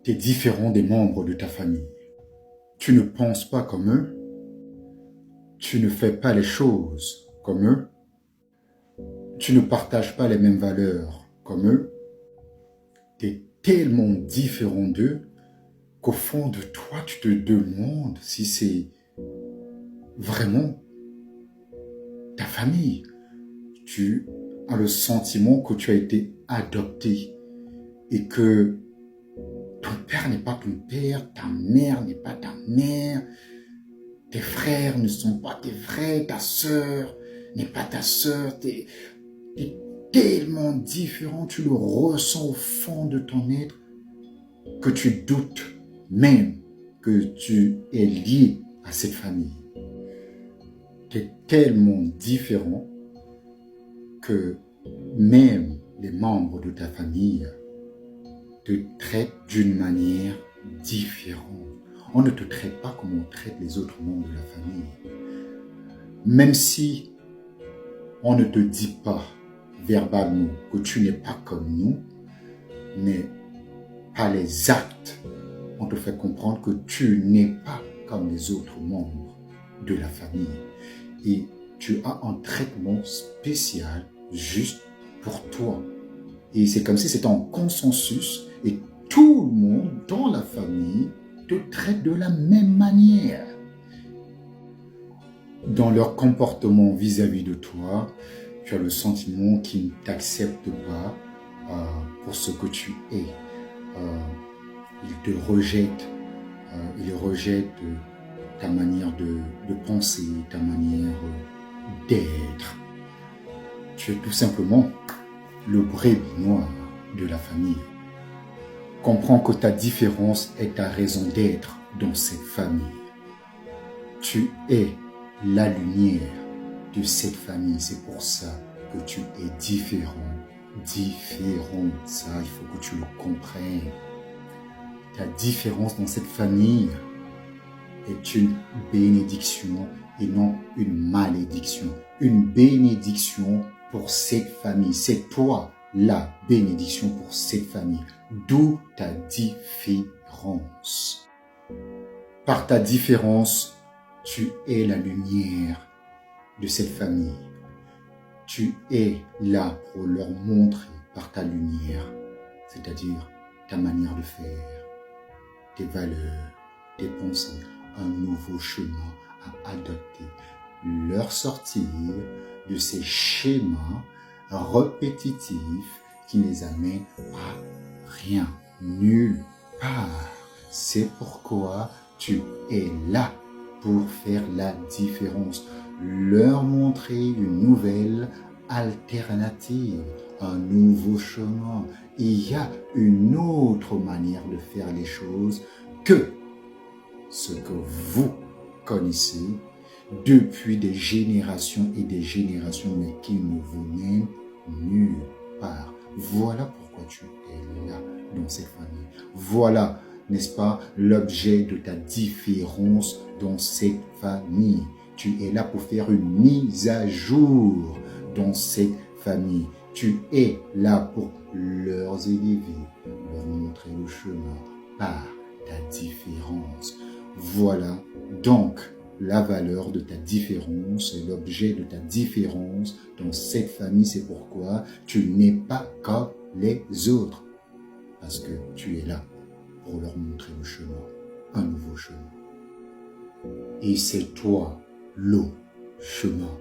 Tu es différent des membres de ta famille. Tu ne penses pas comme eux. Tu ne fais pas les choses comme eux. Tu ne partages pas les mêmes valeurs comme eux. Tu es tellement différent d'eux qu'au fond de toi, tu te demandes si c'est vraiment ta famille. Tu as le sentiment que tu as été adopté et que ton père n'est pas ton père, ta mère n'est pas ta mère, tes frères ne sont pas tes frères, ta sœur n'est pas ta sœur. Tu es tellement différent, tu le ressens au fond de ton être que tu doutes même que tu es lié à cette famille. Tu es tellement différent que même les membres de ta famille te traitent d'une manière différente. On ne te traite pas comme on traite les autres membres de la famille. Même si on ne te dit pas verbalement que tu n'es pas comme nous, mais par les actes, on te fait comprendre que tu n'es pas comme les autres membres de la famille. Et tu as un traitement spécial juste pour toi. Et c'est comme si c'était en consensus et tout le monde dans la famille te traite de la même manière. Dans leur comportement vis-à-vis de toi, tu as le sentiment qu'ils ne t'acceptent pas pour ce que tu es. Ils te rejettent. Ils rejettent ta manière de penser, ta manière d'être. Tu es tout simplement le brebis noir de la famille. Comprends que ta différence est ta raison d'être dans cette famille. Tu es la lumière de cette famille. C'est pour ça que tu es différent. Différent. Ça, il faut que tu le comprennes. Ta différence dans cette famille est une bénédiction et non une malédiction. Une bénédiction pour cette famille. C'est toi la bénédiction pour cette famille. D'où ta différence. Par ta différence, tu es la lumière de cette famille. Tu es là pour leur montrer par ta lumière, c'est-à-dire ta manière de faire, tes valeurs, tes pensées, un nouveau chemin à adopter. Leur sortir de ces schémas répétitifs qui les amènent à rien, nulle part. C'est pourquoi tu es là pour faire la différence. Leur montrer une nouvelle alternative, un nouveau chemin. Il y a une autre manière de faire les choses que ce que vous connaissez depuis des générations et des générations, mais qui ne vous mènent nulle part. Voilà pourquoi tu es là dans cette famille. Voilà, n'est-ce pas, l'objet de ta différence dans cette famille. Tu es là pour faire une mise à jour dans cette famille. Tu es là pour leur élever, leur montrer le chemin par ta différence. Voilà donc la valeur de ta différence, l'objet de ta différence dans cette famille. C'est pourquoi tu n'es pas comme les autres. Parce que tu es là pour leur montrer le chemin, un nouveau chemin. Et c'est toi le chemin.